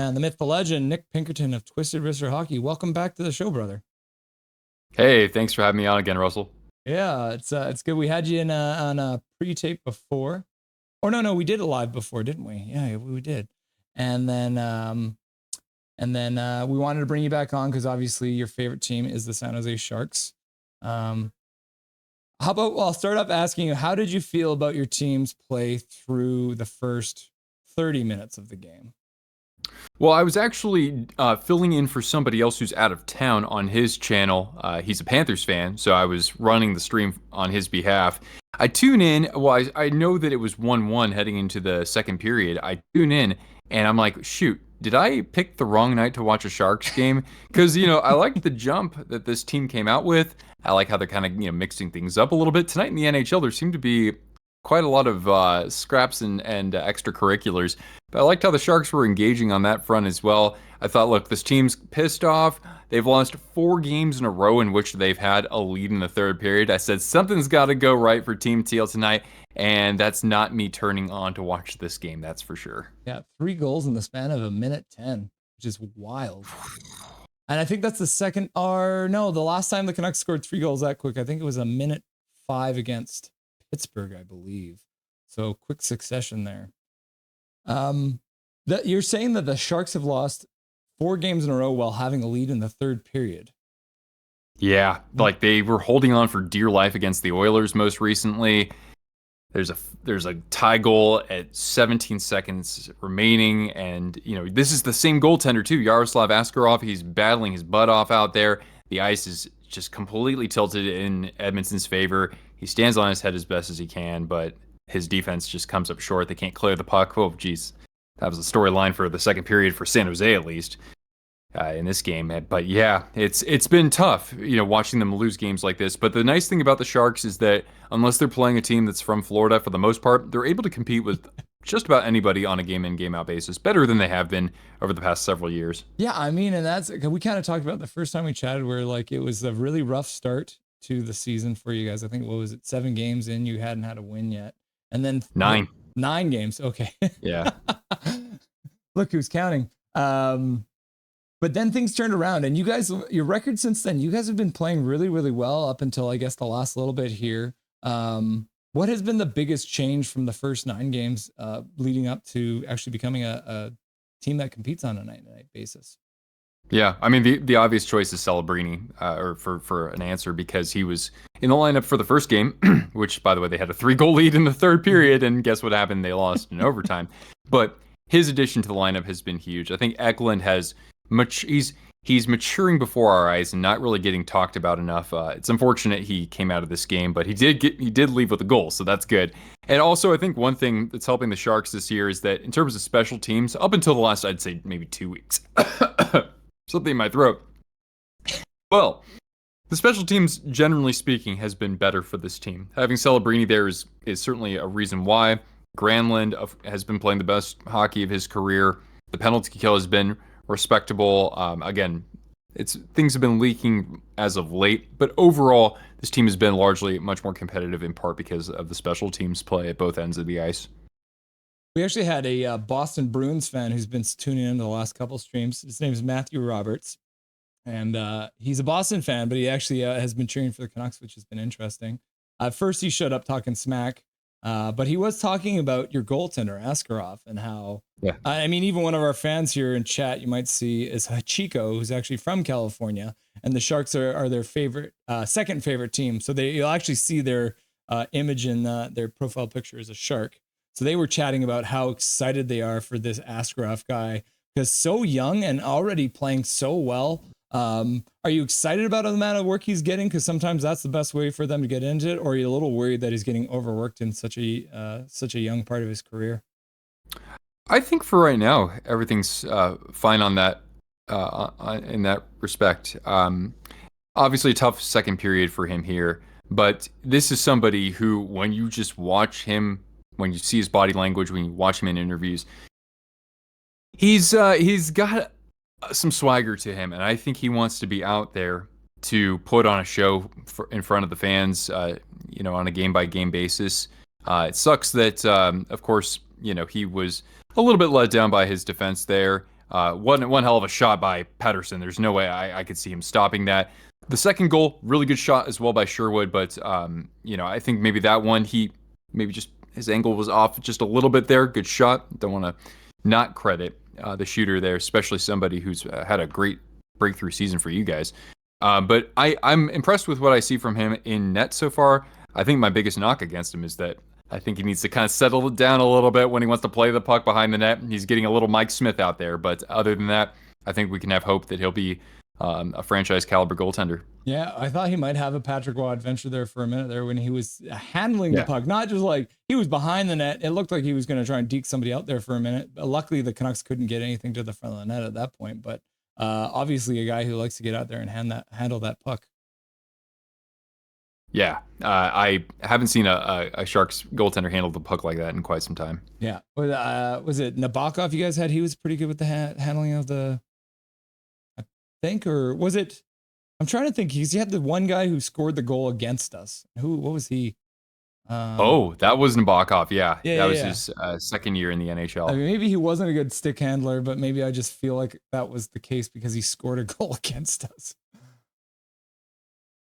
man, the myth, the legend, Nick Pinkerton of Twisted Wrister Hockey. Welcome back to the show, brother. Hey, thanks for having me on again, Russell. Yeah, it's good. We had you in on a pre-tape before. Or no, we did it live before, didn't we? Yeah, we did. And then we wanted to bring you back on because obviously your favorite team is the San Jose Sharks. How about, well, I'll start off asking you, how did you feel about your team's play through the first 30 minutes of the game? Well, I was actually filling in for somebody else who's out of town on his channel. He's a Panthers fan, so I was running the stream on his behalf. I tune in. Well, I know that it was 1-1 heading into the second period. I tune in, and I'm like, shoot, did I pick the wrong night to watch a Sharks game? Because, I like the jump that this team came out with. I like how they're kind of, mixing things up a little bit. Tonight in the NHL, there seemed to be quite a lot of scraps and extracurriculars. But I liked how the Sharks were engaging on that front as well. I thought, look, this team's pissed off. They've lost 4 games in a row in which they've had a lead in the third period. I said, something's got to go right for Team Teal tonight, and that's not me turning on to watch this game, that's for sure. Yeah, 3 goals in the span of a minute 10, which is wild. And I think that's the last time the Canucks scored 3 goals that quick, I think it was a minute 5 against Pittsburgh, I believe. So quick succession there. You're saying that the Sharks have lost 4 games in a row while having a lead in the third period. Yeah, like they were holding on for dear life against the Oilers most recently. There's a tie goal at 17 seconds remaining, and this is the same goaltender too, Yaroslav Askarov. He's battling his butt off out there. The ice is just completely tilted in Edmonton's favor. He stands on his head as best as he can, but his defense just comes up short. They can't clear the puck. Oh, geez. That was the storyline for the second period for San Jose, at least, in this game. But yeah, it's been tough, watching them lose games like this. But the nice thing about the Sharks is that unless they're playing a team that's from Florida, for the most part, they're able to compete with just about anybody on a game-in, game-out basis, better than they have been over the past several years. Yeah, I mean, and we kind of talked about the first time we chatted where, like, it was a really rough start to the season for you guys. I think, what was it, 7 games in, you hadn't had a win yet. And then 9 games. Okay. Yeah. Look who's counting. But then things turned around, and you guys, your record since then, you guys have been playing really, really well up until, I guess, the last little bit here. What has been the biggest change from the first 9 games leading up to actually becoming a team that competes on a night-to-night basis? Yeah, I mean, the obvious choice is Celebrini, or for an answer, because he was in the lineup for the first game, which, by the way, they had a 3-goal lead in the third period, and guess what happened? They lost in overtime. But his addition to the lineup has been huge. I think Eklund has he's maturing before our eyes and not really getting talked about enough. It's unfortunate he came out of this game, but he did leave with a goal, so that's good. And also, I think one thing that's helping the Sharks this year is that in terms of special teams, up until the last, I'd say maybe 2 weeks. Something in my throat. Well, the special teams, generally speaking, has been better for this team. Having Celebrini there is certainly a reason why. Granlund has been playing the best hockey of his career. The penalty kill has been respectable. Again, things have been leaking as of late, but overall, this team has been largely much more competitive, in part because of the special teams play at both ends of the ice. We actually had a Boston Bruins fan who's been tuning in the last couple streams. His name is Matthew Roberts, and he's a Boston fan, but he actually has been cheering for the Canucks, which has been interesting. At first, he showed up talking smack, but he was talking about your goaltender, Askarov, and how, I mean, even one of our fans here in chat, you might see, is Hachiko, who's actually from California, and the Sharks are their favorite, second favorite team. So you'll actually see their image in their profile picture as a Shark. So they were chatting about how excited they are for this Askarov guy, because so young and already playing so well. Are you excited about the amount of work he's getting? Because sometimes that's the best way for them to get into it. Or are you a little worried that he's getting overworked in such a young part of his career? I think for right now, everything's fine on that in that respect. Obviously, a tough second period for him here, but this is somebody who, when you just watch him, when you see his body language, when you watch him in interviews, he's got some swagger to him, and I think he wants to be out there to put on a show in front of the fans, on a game-by-game basis. It sucks that, of course, he was a little bit let down by his defense there. One hell of a shot by Pettersson. There's no way I could see him stopping that. The second goal, really good shot as well by Sherwood, but I think maybe that one he maybe just his angle was off just a little bit there. Good shot. Don't want to not credit the shooter there, especially somebody who's had a great breakthrough season for you guys. But I'm impressed with what I see from him in net so far. I think my biggest knock against him is that I think he needs to kind of settle it down a little bit when he wants to play the puck behind the net. He's getting a little Mike Smith out there, but other than that, I think we can have hope that he'll be a franchise caliber goaltender. Yeah, I thought he might have a Patrick Waugh adventure there for a minute there when he was handling the puck, not just like he was behind the net. It looked like he was going to try and deke somebody out there for a minute. But luckily, the Canucks couldn't get anything to the front of the net at that point. But obviously, a guy who likes to get out there and handle that puck. Yeah, I haven't seen a Sharks goaltender handle the puck like that in quite some time. Yeah, was it Nabokov you guys had? He was pretty good with the handling of the, I think, or was it? I'm trying to think. He had the one guy who scored the goal against us. What was he? That was Nabokov. Yeah, that was his second year in the NHL. I mean, maybe he wasn't a good stick handler, but maybe I just feel like that was the case because he scored a goal against us.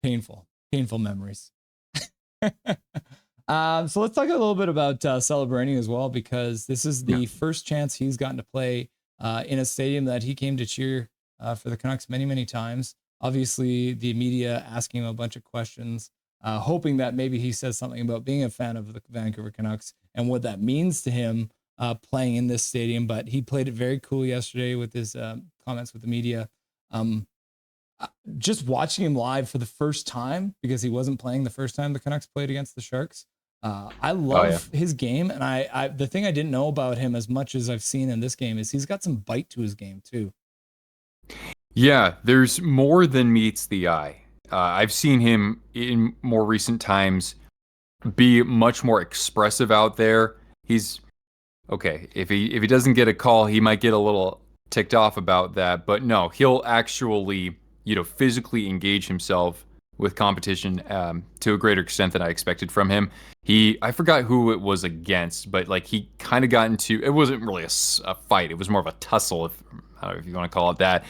Painful memories. So let's talk a little bit about Celebrini as well, because this is the first chance he's gotten to play in a stadium that he came to cheer for the Canucks many, many times. Obviously, the media asking him a bunch of questions, hoping that maybe he says something about being a fan of the Vancouver Canucks and what that means to him playing in this stadium. But he played it very cool yesterday with his comments with the media. Just watching him live for the first time, because he wasn't playing the first time the Canucks played against the Sharks. I love his game. And I the thing I didn't know about him as much as I've seen in this game is he's got some bite to his game too. Yeah, there's more than meets the eye. I've seen him in more recent times be much more expressive out there. He's okay. If he doesn't get a call, he might get a little ticked off about that. But no, he'll actually physically engage himself with competition to a greater extent than I expected from him. I forgot who it was against, but like he kind of got into, it wasn't really a fight. It was more of a tussle, if you want to call it that,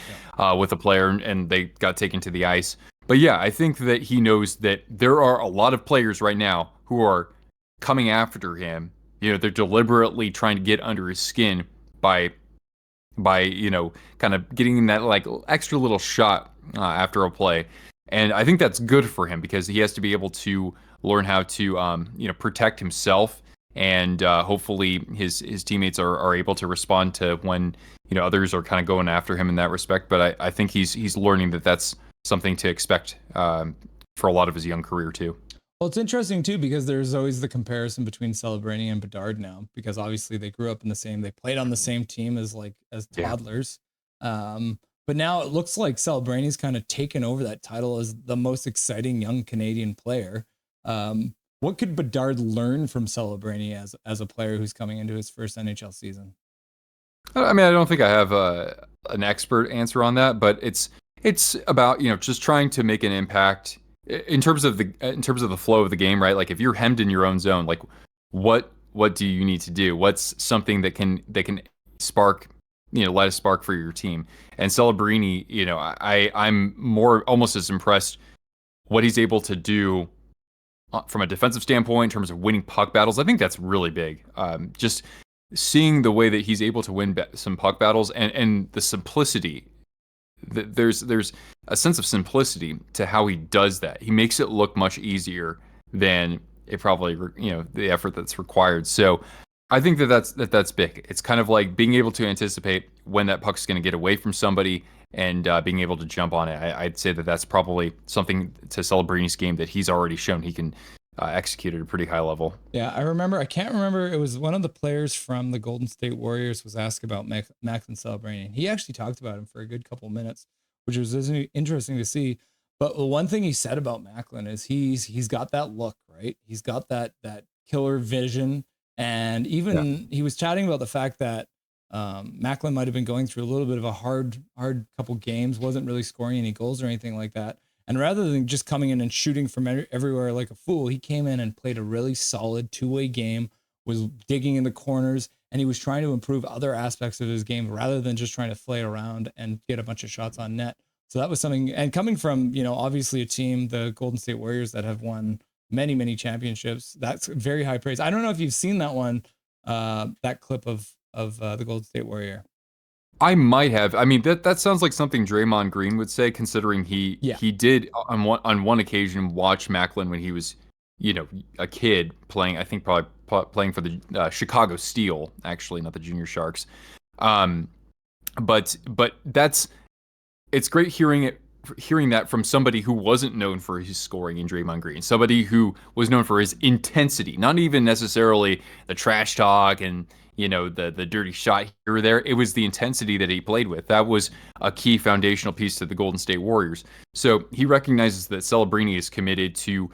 with a player, and they got taken to the ice. But yeah, I think that he knows that there are a lot of players right now who are coming after him. They're deliberately trying to get under his skin by kind of getting that like extra little shot after a play. And I think that's good for him because he has to be able to learn how to protect himself, and hopefully his teammates are able to respond to when others are kind of going after him in that respect. But I think he's learning that that's something to expect for a lot of his young career too. Well, it's interesting too because there's always the comparison between Celebrini and Bedard now, because obviously they grew up they played on the same team as toddlers. But now it looks like Celebrini's kind of taken over that title as the most exciting young Canadian player. What could Bedard learn from Celebrini as a player who's coming into his first NHL season? I mean, I don't think I have an expert answer on that, but it's about just trying to make an impact in terms of the flow of the game, right? Like if you're hemmed in your own zone, like what do you need to do? What's something that can spark, light a spark for your team? And Celebrini, I'm more almost as impressed what he's able to do from a defensive standpoint in terms of winning puck battles. I think that's really big. Just seeing the way that he's able to win some puck battles and the simplicity. There's a sense of simplicity to how he does that. He makes it look much easier than it probably the effort that's required. So I think that's big. It's kind of like being able to anticipate when that puck's going to get away from somebody and being able to jump on it. I'd say that's probably something to Celebrini's game that he's already shown he can execute at a pretty high level. Yeah, I can't remember. It was one of the players from the Golden State Warriors was asked about Macklin Celebrini, and he actually talked about him for a good couple of minutes, which was interesting to see. But the one thing he said about Macklin is he's got that look, right? He's got that killer vision, and even he was chatting about the fact that Macklin might have been going through a little bit of a hard couple games, wasn't really scoring any goals or anything like that. And rather than just coming in and shooting from everywhere like a fool, he came in and played a really solid two-way game, was digging in the corners, and he was trying to improve other aspects of his game rather than just trying to play around and get a bunch of shots on net. So that was something, and coming from, obviously a team, the Golden State Warriors, that have won many, many championships, that's very high praise. I don't know if you've seen that one, that clip of the Golden State Warrior. I might have. I mean, that sounds like something Draymond Green would say, considering he did on one occasion watch Macklin when he was, a kid playing. I think probably playing for the Chicago Steel, actually, not the Junior Sharks. But it's great hearing that from somebody who wasn't known for his scoring in Draymond Green, somebody who was known for his intensity, not even necessarily the trash talk and the dirty shot here or there. It was the intensity that he played with. That was a key foundational piece to the Golden State Warriors. So he recognizes that Celebrini is committed to,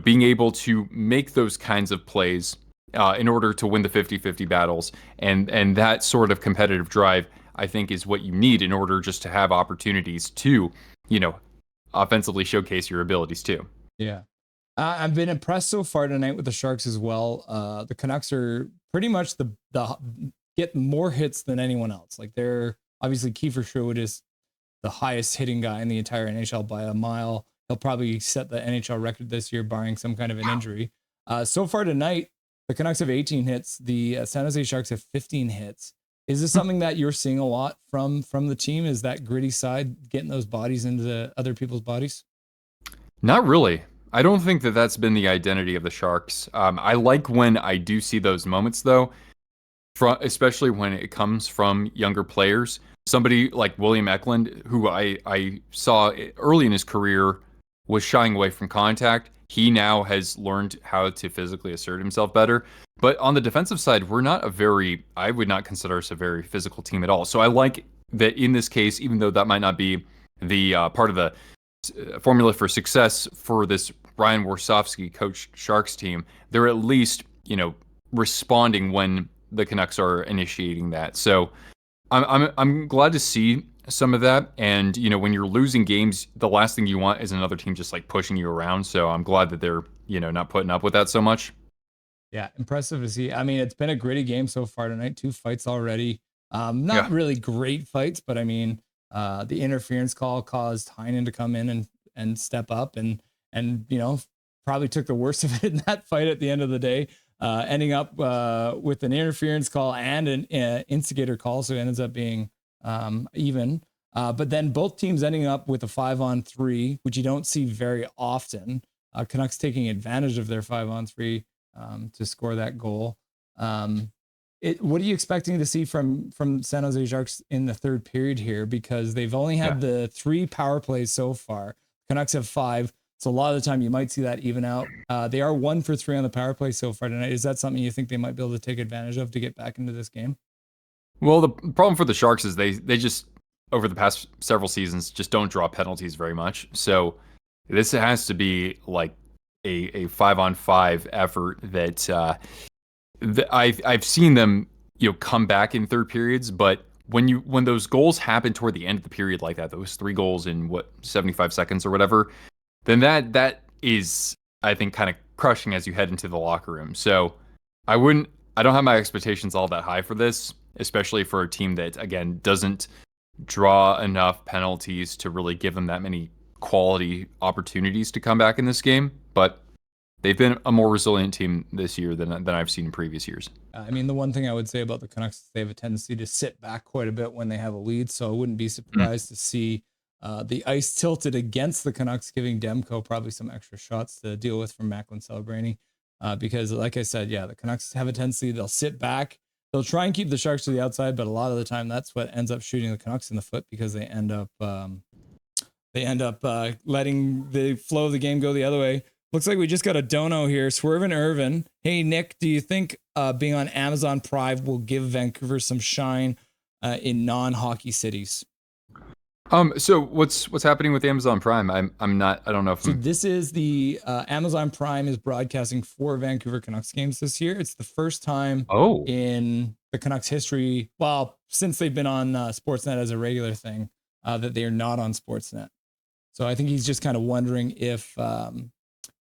being able to make those kinds of plays in order to win the 50-50 battles. And that sort of competitive drive, I think, is what you need in order just to have opportunities to, offensively showcase your abilities too. Yeah. I've been impressed so far tonight with the Sharks as well. The Canucks are pretty much the get more hits than anyone else. Like, they're obviously, Kiefer Sherwood is the highest hitting guy in the entire NHL by a mile. He'll probably set the NHL record this year, barring some kind of an injury. So far tonight, the Canucks have 18 hits. The San Jose Sharks have 15 hits. Is this something that you're seeing a lot from the team? Is that gritty side, getting those bodies into other people's bodies? Not really. I don't think that that's been the identity of the Sharks. I like when I do see those moments, though, especially when it comes from younger players. Somebody like William Eklund, who I saw early in his career, was shying away from contact. He now has learned how to physically assert himself better. But on the defensive side, I would not consider us a very physical team at all. So I like that in this case, even though that might not be the part of the formula for success for this Ryan Warsofsky coached Sharks team, they're at least, responding when the Canucks are initiating that. So I'm glad to see some of that. And, when you're losing games, the last thing you want is another team just like pushing you around. So I'm glad that they're, not putting up with that so much. Yeah, impressive to see. I mean, it's been a gritty game so far tonight. 2 fights already. Not really great fights, but I mean, the interference call caused Heinen to come in and step up and probably took the worst of it in that fight at the end of the day, ending up with an interference call and an instigator call. So it ends up being even. But then both teams ending up with a 5-on-3, which you don't see very often. Canucks taking advantage of their 5-on-3 to score that goal. What are you expecting to see from San Jose Sharks in the third period here? Because they've only had the 3 power plays so far. Canucks have 5. So a lot of the time you might see that even out. They are 1 for 3 on the power play so far tonight. Is that something you think they might be able to take advantage of to get back into this game? Well, the problem for the Sharks is they just, over the past several seasons, just don't draw penalties very much. So this has to be like a 5-on-5 effort that I've seen them, come back in third periods. But when those goals happen toward the end of the period like that, those 3 goals in 75 seconds or whatever, then that is, I think, kind of crushing as you head into the locker room. So I don't have my expectations all that high for this, especially for a team that, again, doesn't draw enough penalties to really give them that many quality opportunities to come back in this game. But they've been a more resilient team this year than I've seen in previous years. I mean, the one thing I would say about the Canucks is they have a tendency to sit back quite a bit when they have a lead. So I wouldn't be surprised to see the ice tilted against the Canucks, giving Demko probably some extra shots to deal with from Macklin Celebrini. Because like I said, the Canucks have a tendency, they'll sit back. They'll try and keep the Sharks to the outside, but a lot of the time that's what ends up shooting the Canucks in the foot, because they end up letting the flow of the game go the other way. Looks like we just got a dono here. Swervin' Irvin. Hey, Nick, do you think being on Amazon Prime will give Vancouver some shine in non-hockey cities? So what's happening with Amazon Prime? I don't know if so this is the Amazon Prime is broadcasting 4 Vancouver Canucks games this year. It's the first time in the Canucks history, well, since they've been on Sportsnet as a regular thing, that they are not on Sportsnet. So I think he's just kind of wondering if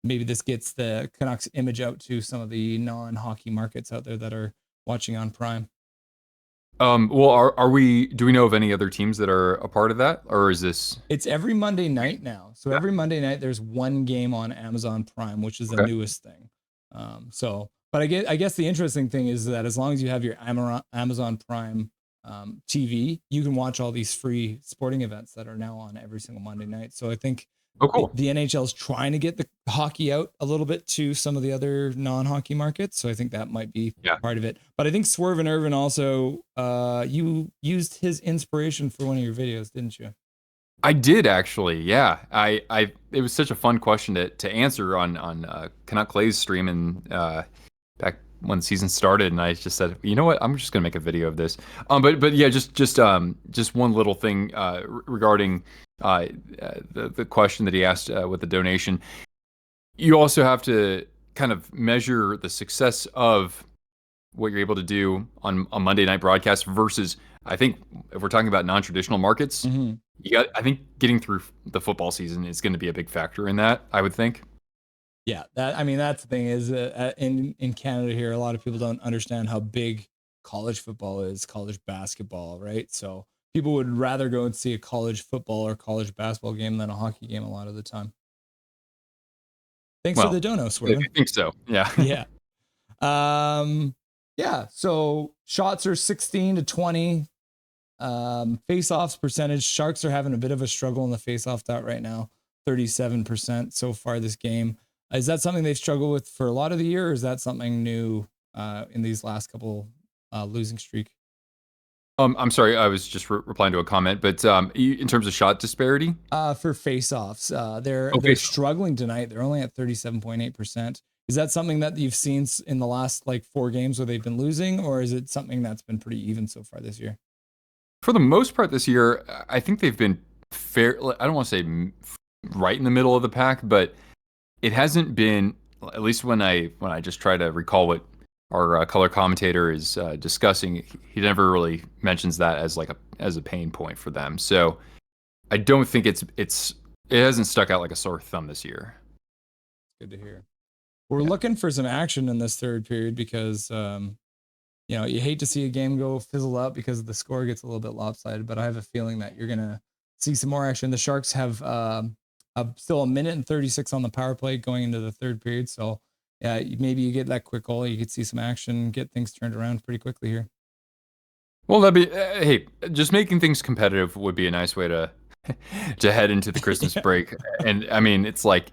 maybe this gets the Canucks image out to some of the non-hockey markets out there that are watching on Prime. Well, do we know of any other teams that are a part of that, or is this? It's every Monday night now. So every Monday night there's one game on Amazon Prime, which is the newest thing. But I guess the interesting thing is that as long as you have your Amazon Prime TV, you can watch all these free sporting events that are now on every single Monday night. So I think the NHL is trying to get the hockey out a little bit to some of the other non-hockey markets. So I think that might be part of it. But I think Swerve and Irvin also, you used his inspiration for one of your videos, didn't you? I did actually, yeah. It was such a fun question to answer on Canuck Clay's stream and back when the season started, and I just said, you know what, I'm just gonna make a video of this. But yeah, just one little thing regarding the question that he asked with the donation. You also have to kind of measure the success of what you're able to do on a Monday night broadcast versus, I think, if we're talking about non-traditional markets, I think getting through the football season is going to be a big factor in that, I would think. Yeah, that's the thing is in Canada here, a lot of people don't understand how big college football is, college basketball, right? So people would rather go and see a college football or college basketball game than a hockey game a lot of the time. Thanks for the dono, Swerve. I think so. Yeah. Yeah. Yeah. So shots are 16-20. Face-offs percentage. Sharks are having a bit of a struggle in the face-off dot right now. 37% so far this game. Is that something they've struggled with for a lot of the year, or is that something new in these last couple losing streak? I'm sorry, I was just replying to a comment, but in terms of shot disparity? For face-offs, they're struggling tonight. They're only at 37.8%. Is that something that you've seen in the last like 4 games where they've been losing, or is it something that's been pretty even so far this year? For the most part this year, I think they've been fair. I don't want to say right in the middle of the pack, but it hasn't been, at least when I just try to recall what our color commentator is discussing, he never really mentions that as a pain point for them. So I don't think it hasn't stuck out like a sore thumb this year. Good to hear. We're looking for some action in this third period because you hate to see a game go fizzle out because the score gets a little bit lopsided, but I have a feeling that you're gonna see some more action. The Sharks have still 1:36 on the power play going into the third period, so maybe you get that quick goal, you could see some action, get things turned around pretty quickly here. Well, that'd be hey, just making things competitive would be a nice way to head into the Christmas break. And I mean, it's like,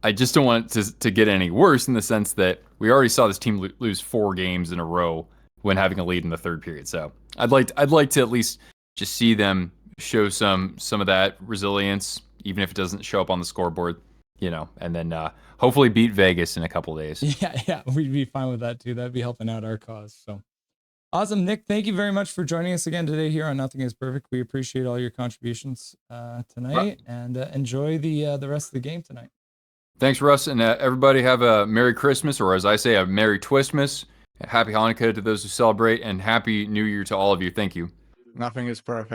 I just don't want it to get any worse in the sense that we already saw this team lose 4 games in a row when having a lead in the third period. So I'd like to at least just see them show some of that resilience, even if it doesn't show up on the scoreboard, and then hopefully beat Vegas in a couple of days. Yeah, we'd be fine with that too. That'd be helping out our cause. So awesome, Nick. Thank you very much for joining us again today here on Nothing Is Perfect. We appreciate all your contributions tonight, and enjoy the rest of the game tonight. Thanks, Russ, and everybody have a Merry Christmas, or as I say, a Merry Twistmas. Happy Hanukkah to those who celebrate, and Happy New Year to all of you. Thank you. Nothing is perfect.